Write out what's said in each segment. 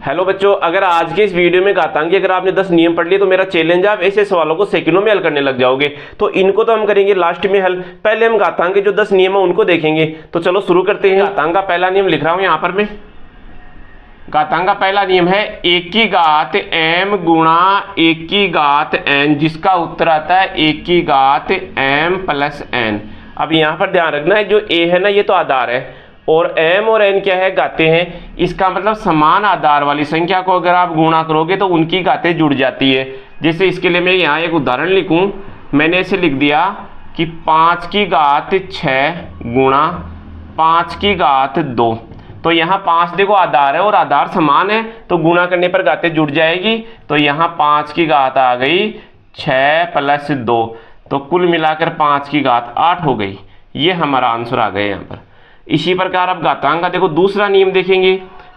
Hello बच्चों, अगर आज के इस वीडियो में घातांक की अगर आपने 10 नियम पढ़ लिए तो मेरा चैलेंज है आप ऐसे सवालों को सेकंडों में हल करने लग जाओगे। तो इनको तो हम करेंगे लास्ट में हल, पहले हम घातांक के जो 10 नियम है उनको देखेंगे। तो चलो शुरू करते हैं। घातांक का पहला नियम लिख रहा हूं यहां पर मैं। घातांक का पहला नियम है 1 की घात m गुणा 1 की घात n, जिसका उत्तर आता है 1 की घात m प्लस n। अब यहां पर ध्यान रखना है, जो a है ना ये तो आधार है और m और n क्या है, घातें हैं। इसका मतलब समान आधार वाली संख्या को अगर आप गुणा करोगे तो उनकी घातें जुड़ जाती है। जैसे इसके लिए मैं यहाँ एक उदाहरण लिखूं, मैंने इसे लिख दिया कि 5 की घात 6 गुणा 5 की घात 2। तो यहाँ 5 देखो आधार है और आधार समान है तो गुणा करने पर घातें जुड़ जाएगी। तो यहाँ 5 की घात आ गई 6 प्लस 2, तो कुल मिलाकर 5 की घात 8 हो गई। ये हमारा आंसर आ गया यहाँ पर। इसी प्रकार अब घातांक का देखो दूसरा नियम देखेंगे।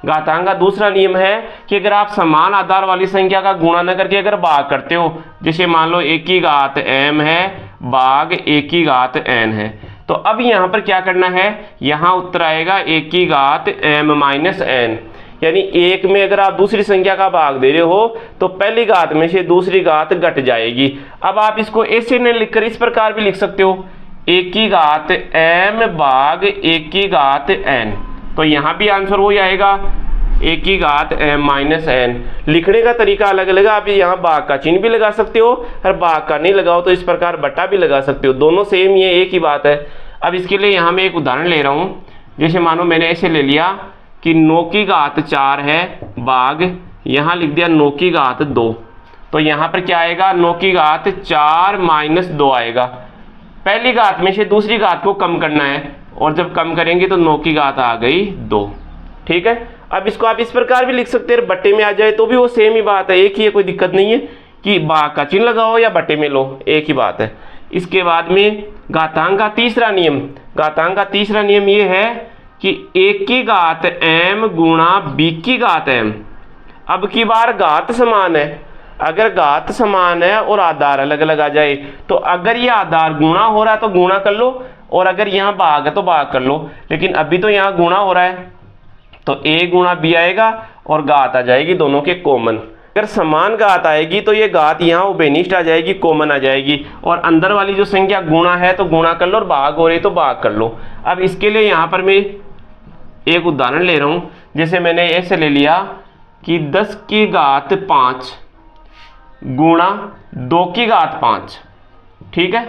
घातांक का दूसरा नियम है कि अगर आप समान आधार वाली संख्या का गुणा न करके अगर भाग करते हो, जैसे मान लो 1 की घात m है भाग 1 की घात n है, तो अब यहाँ पर क्या करना है, यहाँ उत्तर आएगा 1 की घात m माइनस n। यानी एक में अगर आप दूसरी संख्या का भाग दे रहे हो तो पहली घात में से दूसरी घात घट जाएगी। अब आप इसको ऐसे नहीं लिखकर इस प्रकार भी लिख सकते हो, 1 की घात m भाग 1 की घात n। तो यहाँ भी आंसर वही आएगा 1 की घात m माइनस n। लिखने का तरीका अलग अलग है, आप यहाँ भाग का चिन्ह भी लगा सकते हो और भाग का नहीं लगाओ तो इस प्रकार बटा भी लगा सकते हो, दोनों सेम ही है, एक ही बात है। अब इसके लिए यहाँ मैं एक उदाहरण ले रहा हूँ। जैसे मानो मैंने ऐसे ले लिया कि 9 की घात 4 है भाग, यहाँ लिख दिया 9 की घात 2। तो यहाँ पर क्या आएगा, 9 की घात 4 माइनस 2 आएगा। पहली घात में से दूसरी घात को कम करना है और जब कम करेंगे तो 9 की घात आ गई 2। ठीक है, अब इसको आप इस प्रकार भी लिख सकते हैं, बट्टे में आ जाए तो भी वो सेम ही बात है, एक ही है, कोई दिक्कत नहीं है कि भाग का चिन्ह लगाओ या बट्टे में लो, एक ही बात है। इसके बाद में घातांक का तीसरा नियम। घातांक का तीसरा नियम ये है कि 1 की घात m गुणा b की घात m। अब की बार घात समान है, अगर घात समान है और आधार अलग अलग आ जाए तो अगर ये आधार गुणा हो रहा है तो गुणा कर लो और अगर यहाँ भाग है तो भाग कर लो। लेकिन अभी तो यहाँ गुणा हो रहा है तो a गुणा b आएगा और घात आ जाएगी दोनों के कॉमन। अगर समान घात आएगी तो ये घात यहाँ उभयनिष्ठ आ जाएगी, कॉमन आ जाएगी, और अंदर वाली जो संख्या गुणा है तो गुणा कर लो और भाग हो रही तो भाग कर लो। अब इसके लिए यहाँ पर मैं एक उदाहरण ले रहा हूँ। जैसे मैंने ऐसे ले लिया कि 10 की घात 5 गुणा 2 की घात 5। ठीक है,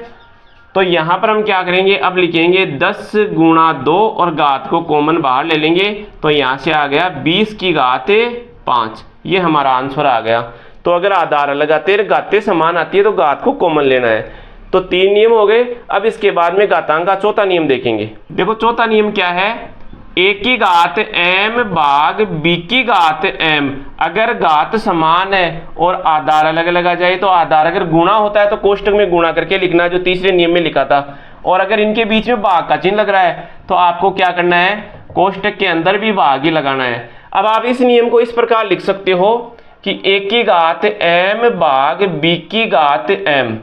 तो यहां पर हम क्या करेंगे, अब लिखेंगे 10 गुणा 2 और घात को कॉमन बाहर ले लेंगे तो यहां से आ गया 20 की घात 5। ये हमारा आंसर आ गया। तो अगर आधार अलग आते हैं, घातें समान आती है तो घात को कॉमन लेना है। तो 3 नियम हो गए। अब इसके बाद में घातांक का चौथा नियम देखेंगे। देखो चौथा नियम क्या है, 1 की घात m भाग b की घात m। अगर घात समान है और आधार अलग अलग आ जाए तो आधार अगर गुणा होता है तो कोष्टक में गुणा करके लिखना है, जो तीसरे नियम में लिखा था। और अगर इनके बीच में भाग का चिन्ह लग रहा है तो आपको क्या करना है, कोष्टक के अंदर भी भाग ही लगाना है। अब आप इस नियम को इस प्रकार लिख सकते हो कि 1 की घात m भाग b की घात m।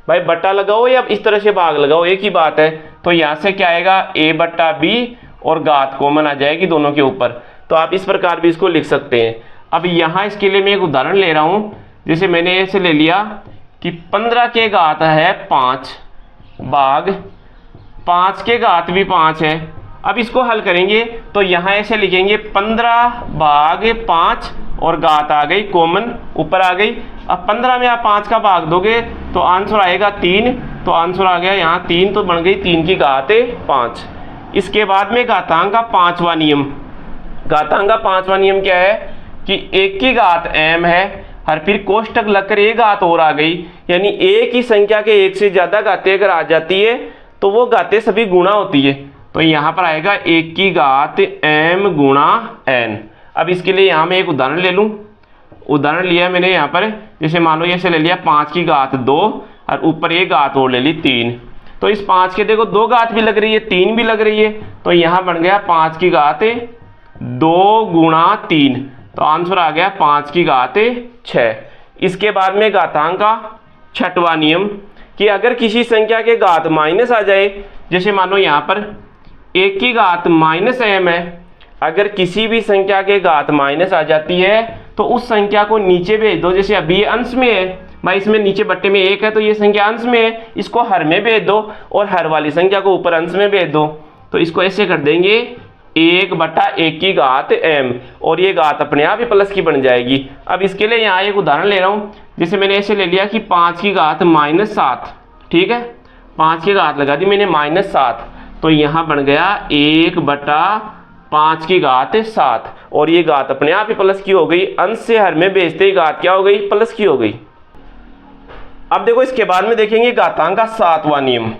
भाई बट्टा लगाओ या इस तरह से भाग लगाओ, एक ही बात है। तो यहाँ से क्या आएगा, a बट्टा b और घात कॉमन आ जाएगी दोनों के ऊपर। तो आप इस प्रकार भी इसको लिख सकते हैं। अब यहाँ इसके लिए मैं एक उदाहरण ले रहा हूँ। जैसे मैंने ऐसे ले लिया कि 15 के घात है 5 भाग 5 के घात भी 5 है। अब इसको हल करेंगे तो यहाँ ऐसे लिखेंगे 15 भाग 5 और घात आ गई कॉमन ऊपर आ गई। अब 15 में आप 5 का भाग दोगे तो आंसर आएगा 3। तो आंसर आ गया यहाँ 3, तो बन गई 3 की घात 5। इसके बाद में घातांक का पांचवा नियम। घातांक का पांचवा नियम क्या है कि 1 की घात m है और फिर कोष्टक लगकर एक घात और आ गई, यानी एक ही संख्या के एक से ज्यादा घातें अगर आ जाती है तो वो घातें सभी गुणा होती है। तो यहाँ पर आएगा 1 की घात m गुणा n। अब इसके लिए यहाँ मैं एक उदाहरण ले लूँ। उदाहरण लिया मैंने यहाँ पर, जैसे मान लो ऐसे ले लिया 5 की घात 2 और ऊपर एक घात और ले ली 3। तो इस 5 के देखो 2 घात भी लग रही है 3 भी लग रही है, तो यहाँ बन गया 5 की घात 2 गुणा 3। तो आंसर आ गया 5 की घात 6। इसके बाद में घातांक का छठवां नियम कि अगर किसी संख्या के घात माइनस आ जाए, जैसे मानो यहाँ पर 1 की घात माइनस m है, अगर किसी भी संख्या के घात माइनस आ जाती है तो उस संख्या को नीचे भेज दो। जैसे अभी ये अंश में है भाई, इसमें नीचे बट्टे में 1 है तो ये संख्या अंश में है, इसको हर में भेज दो और हर वाली संख्या को ऊपर अंश में भेज दो। तो इसको ऐसे कर देंगे 1/1 की घात m, और ये घात अपने आप ही प्लस की बन जाएगी। अब इसके लिए यहाँ एक उदाहरण ले रहा हूँ। जैसे मैंने ऐसे ले लिया कि 5 की घात -7, ठीक है, 5 की घात लगा दी मैंने -7, तो यहाँ बन गया 1/5 की घात 7, और ये घात अपने आप ही प्लस की हो गई। अंश से हर में भेजते ही घात क्या हो गई, प्लस की हो गई। अब देखो इसके बाद में देखेंगे घातांक का 7वां नियम।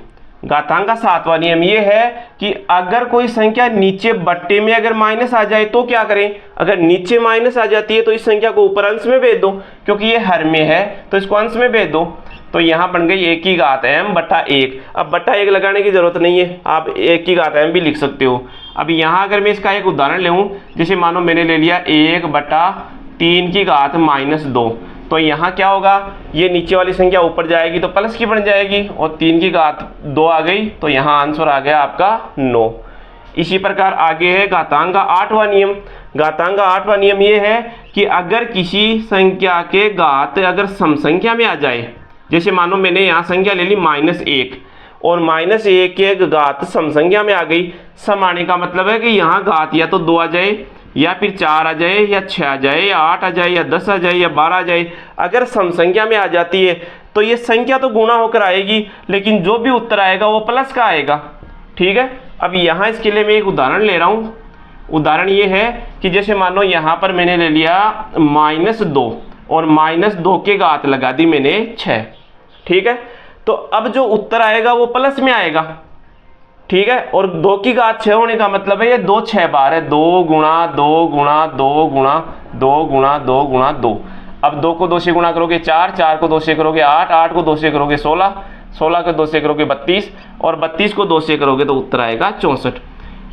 घातांक का 7वां नियम ये है कि अगर कोई संख्या नीचे बट्टे में अगर माइनस आ जाए तो क्या करें। अगर नीचे माइनस आ जाती है तो इस संख्या को ऊपर अंश में भेज दो, क्योंकि ये हर में है तो इसको अंश में भेज दो। तो यहाँ बन गई 1 की घात m/1। अब बट्टा 1 लगाने की जरूरत नहीं है, आप 1 की घात m भी लिख सकते हो। अब यहाँ अगर मैं इसका एक उदाहरण लूँ, जैसे मानो मैंने ले लिया 1/3 की घात -2, तो यहाँ क्या होगा, ये नीचे वाली संख्या ऊपर जाएगी तो प्लस की बन जाएगी, और 3 की घात 2 आ गई तो यहाँ आंसर आ गया आपका 9। इसी प्रकार आगे है घातांक का 8वां नियम। घातांक का 8वां नियम ये है कि अगर किसी संख्या के घात अगर सम संख्या में आ जाए, जैसे मानो मैंने यहाँ संख्या ले ली -1 और -1 के घात सम संख्या में आ गई। सम आने का मतलब है कि यहाँ घात या तो 2 आ जाए, या फिर 4 आ जाए, या 6 आ जाए, या 8 आ जाए, या 10 आ जाए, या 12 आ जाए। अगर सम संख्या में आ जाती है तो ये संख्या तो गुणा होकर आएगी, लेकिन जो भी उत्तर आएगा वो प्लस का आएगा, ठीक है। अब यहाँ इसके लिए मैं एक उदाहरण ले रहा हूँ। उदाहरण ये है कि जैसे मानो यहाँ पर मैंने ले लिया -2 और -2 के घात लगा दी मैंने 6, ठीक है। तो अब जो उत्तर आएगा वो प्लस में आएगा, ठीक है। और 2 की घात 6 होने का मतलब है ये 2 6 बार है, 2 गुणा 2 गुणा 2 गुणा 2 गुणा 2 गुणा 2। अब 2 को 2 से गुणा करोगे 4, 4 को 2 से करोगे 8, 8 को 2 से करोगे 16, 16 को 2 से करोगे 32, और 32 को 2 से करोगे तो उत्तर आएगा 64।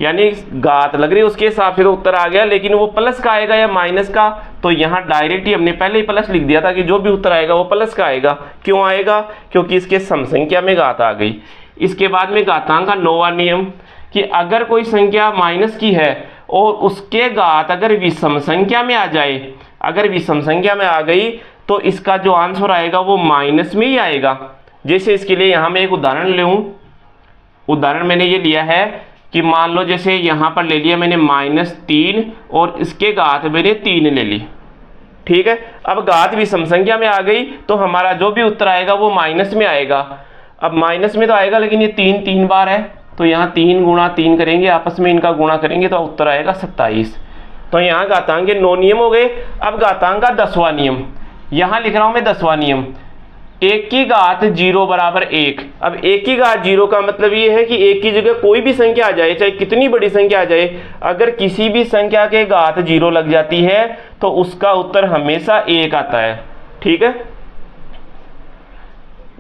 यानी घात लग रही है उसके हिसाब से तो उत्तर आ गया, लेकिन वो प्लस का आएगा या माइनस का, तो यहाँ डायरेक्ट ही हमने पहले ही प्लस लिख दिया था कि जो भी उत्तर आएगा वो प्लस का आएगा। क्यों आएगा, क्योंकि इसके सम संख्या में घात आ गई। इसके बाद में घातांक का 9वां नियम कि अगर कोई संख्या माइनस की है और उसके घात अगर विषम संख्या में आ जाए, अगर विषम संख्या में आ गई तो इसका जो आंसर आएगा वो माइनस में ही आएगा। जैसे इसके लिए यहाँ मैं एक उदाहरण लूँ। उदाहरण मैंने ये लिया है कि मान लो जैसे यहाँ पर ले लिया मैंने -3 और इसके घात मैंने 3 ले ली, ठीक है। अब घात विषम संख्या में आ गई तो हमारा जो भी उत्तर आएगा वो माइनस में आएगा। अब माइनस में तो आएगा, लेकिन ये 3 बार है तो यहाँ 3 गुणा 3 करेंगे, आपस में इनका गुणा करेंगे तो उत्तर आएगा 27। तो यहाँ घातांक के 9 नियम हो गए। अब घातांक का 10वां नियम, यहाँ लिख रहा हूँ मैं 10वां नियम। 1 की घात 0 = 1। अब 1 की घात 0 का मतलब ये है कि 1 की जगह कोई भी संख्या आ जाए, चाहे कितनी बड़ी संख्या आ जाए, अगर किसी भी संख्या के घात 0 लग जाती है तो उसका उत्तर हमेशा 1 आता है, ठीक है।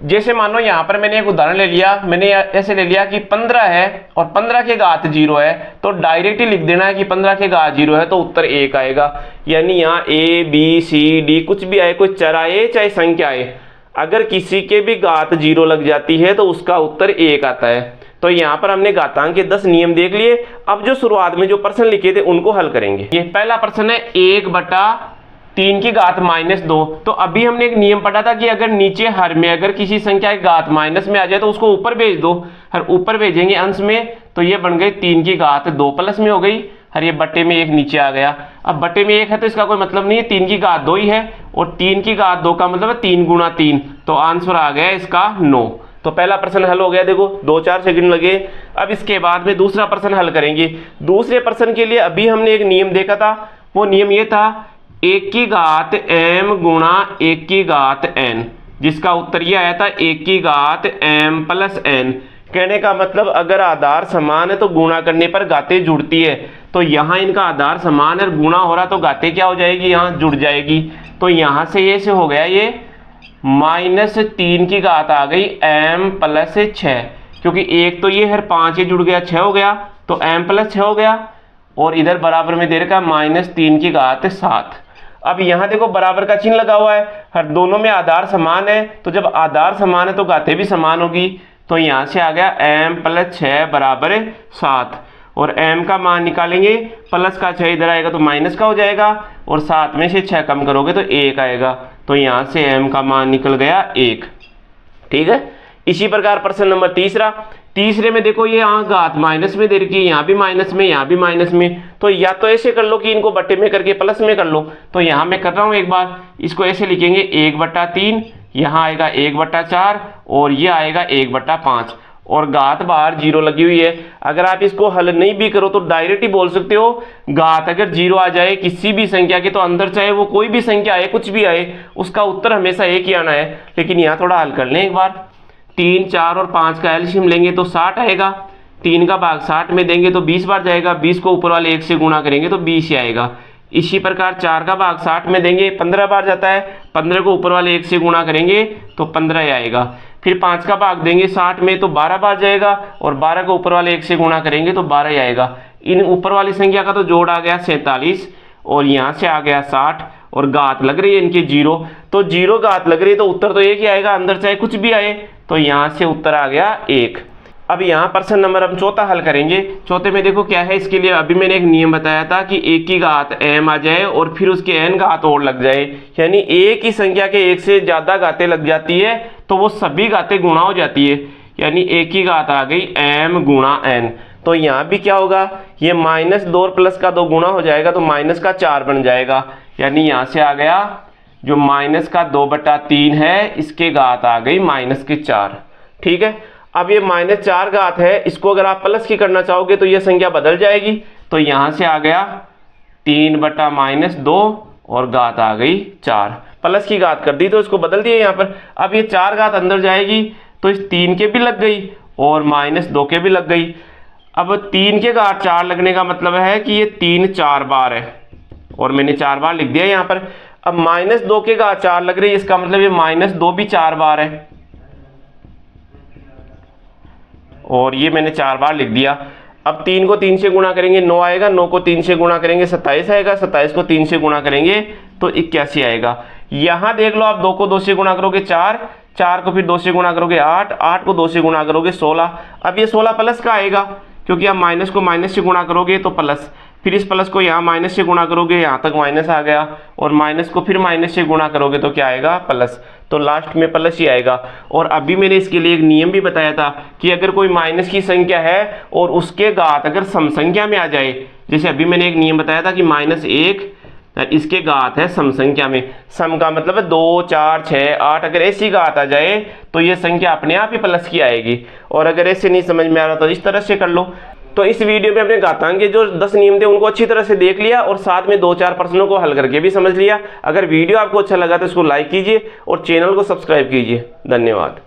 जैसे मानो यहाँ पर मैंने एक उदाहरण ले लिया, मैंने ऐसे ले लिया कि 15 है और 15 के घात 0 है, तो डायरेक्ट ही लिख देना है कि 15 के घात 0 है तो उत्तर 1 आएगा। यानी यहाँ A B C D कुछ भी आए, कोई चर आए चाहे संख्या आए, अगर किसी के भी घात 0 लग जाती है तो उसका उत्तर 1 आता है। तो यहाँ पर हमने घातांक के 10 नियम देख लिए। अब जो शुरुआत में जो प्रश्न लिखे थे उनको हल करेंगे। ये पहला प्रश्न है 1/3 की घात -2। तो अभी हमने एक नियम पढ़ा था कि अगर नीचे हर में अगर किसी संख्या की घात माइनस में आ जाए तो उसको ऊपर भेज दो। हर ऊपर भेजेंगे अंश में, तो ये बन गई 3 की घात 2 प्लस में हो गई। हर ये बट्टे में 1 नीचे आ गया। अब बट्टे में 1 है तो इसका कोई मतलब नहीं है, 3 की घात 2 ही है, और 3 की घात 2 का मतलब है 3 गुणा 3, तो आंसर आ गया इसका 9। तो पहला प्रश्न हल हो गया, देखो 2-4 सेकंड लगे। अब इसके बाद में दूसरा प्रश्न हल करेंगे। दूसरे प्रश्न के लिए अभी हमने एक नियम देखा था, वो नियम ये था 1 की घात m गुणा 1 की घात n, जिसका उत्तर ये आया था 1 की घात m प्लस n। कहने का मतलब अगर आधार समान है तो गुणा करने पर घातें जुड़ती है, तो यहाँ इनका आधार समान है, गुणा हो रहा तो घातें क्या हो जाएगी, यहाँ जुड़ जाएगी। तो यहाँ से ये से हो गया ये -3 की घात आ गई m प्लस 6, क्योंकि एक तो ये है 5 ये जुड़ गया 6 हो गया, तो m प्लस 6 हो गया, और इधर बराबर में दे रखा -3 की घात 7। अब यहाँ देखो बराबर का चिन्ह लगा हुआ है, हर दोनों में आधार समान है, तो जब आधार समान है तो घातें भी समान होगी। तो यहाँ से आ गया m प्लस 6 बराबर 7, और m का मान निकालेंगे, प्लस का 6 इधर आएगा तो माइनस का हो जाएगा, और 7 में से 6 कम करोगे तो 1 आएगा। तो यहाँ से m का मान निकल गया 1। ठीक है। इसी प्रकार प्रश्न नंबर तीसरे में देखो, ये यहाँ घात माइनस में दे रखी है, यहाँ भी माइनस में, यहाँ भी माइनस में। तो या तो ऐसे कर लो कि इनको बट्टे में करके प्लस में कर लो। तो यहाँ मैं कर रहा हूँ एक बार, इसको ऐसे लिखेंगे 1/3, यहाँ आएगा 1/4 और ये आएगा 1/5, और घात बाहर 0 लगी हुई है। अगर आप इसको हल नहीं भी करो तो डायरेक्ट ही बोल सकते हो, घात अगर 0 आ जाए किसी भी संख्या के तो अंदर चाहे वो कोई भी संख्या आए, कुछ भी आए, उसका उत्तर हमेशा एक ही आना है। लेकिन यहाँ थोड़ा हल कर लें एक बार। 3, 4 और 5 का एलसीएम लेंगे तो 60 आएगा। 3 का भाग 60 में देंगे तो 20 बार जाएगा, 20 को ऊपर वाले 1 से गुणा करेंगे तो 20 ही आएगा। इसी प्रकार 4 का भाग 60 में देंगे 15 बार जाता है, 15 को ऊपर वाले 1 से गुणा करेंगे तो 15 ही आएगा। फिर 5 का भाग देंगे 60 में तो 12 बार जाएगा, और 12 को ऊपर वाले 1 से गुणा करेंगे तो 12 ही आएगा। इन ऊपर वाली संख्या का तो जोड़ आ गया 47, और यहाँ से आ गया 60, और घात लग रही है इनकी 0, तो 0 घात लग रही है तो उत्तर तो 1 ही आएगा, अंदर चाहे कुछ भी आए। तो यहाँ से उत्तर आ गया 1। अब यहाँ प्रश्न नंबर हम चौथा हल करेंगे। चौथे में देखो क्या है, इसके लिए अभी मैंने एक नियम बताया था कि एक की घात m आ जाए और फिर उसके n घात और लग जाए, यानी एक ही संख्या के एक से ज़्यादा घातें लग जाती है तो वो सभी घातें गुणा हो जाती है, यानी एक की घात आ गई m गुणा n। तो यहाँ भी क्या होगा, ये -2 और प्लस का 2 गुणा हो जाएगा तो -4 बन जाएगा, यानी यहाँ से आ गया जो -2/3 है, इसके घात आ गई -4। ठीक है। अब ये -4 घात है, इसको अगर आप प्लस की करना चाहोगे तो ये संख्या बदल जाएगी। तो यहाँ से आ गया 3/-2 और घात आ गई 4, प्लस की घात कर दी तो इसको बदल दिया यहाँ पर। अब ये 4 घात अंदर जाएगी तो इस 3 के भी लग गई और -2 के भी लग गई। अब 3 के घात 4 लगने का मतलब है कि ये 3 4 बार है, और मैंने 4 बार लिख दिया यहाँ पर। अब -2 के घात 4 लग रही है, इसका मतलब ये -2 भी 4 बार है, और ये मैंने 4 बार लिख दिया। अब 3 को 3 से गुणा करेंगे 9 आएगा, 9 को 3 से गुणा करेंगे 27 आएगा, 27 को 3 से गुणा करेंगे तो 81 आएगा। यहाँ देख लो, आप 2 को 2 से गुणा करोगे 4, 4 को फिर 2 से गुणा करोगे 8, 8 को 2 से गुणा करोगे 16। अब ये 16 प्लस का आएगा, क्योंकि आप माइनस को माइनस से गुणा करोगे तो प्लस, फिर इस प्लस को यहाँ माइनस से गुणा करोगे, यहाँ तक माइनस आ गया, और माइनस को फिर माइनस से गुणा करोगे तो क्या आएगा, प्लस। तो लास्ट में प्लस ही आएगा। और अभी मैंने इसके लिए एक नियम भी बताया था कि अगर कोई माइनस की संख्या है और उसके घात अगर सम संख्या में आ जाए, जैसे अभी मैंने एक नियम बताया था कि -1 इसके घात है सम संख्या में, सम का मतलब है 2, 4, 6, 8, अगर ऐसी घात आ जाए तो ये संख्या अपने आप ही प्लस की आएगी। और अगर ऐसे नहीं समझ में आ रहा तो इस तरह से कर लो। तो इस वीडियो में अपने घातांक के जो 10 नियम थे उनको अच्छी तरह से देख लिया, और साथ में 2-4 प्रश्नों को हल करके भी समझ लिया। अगर वीडियो आपको अच्छा लगा तो इसको लाइक कीजिए और चैनल को सब्सक्राइब कीजिए। धन्यवाद।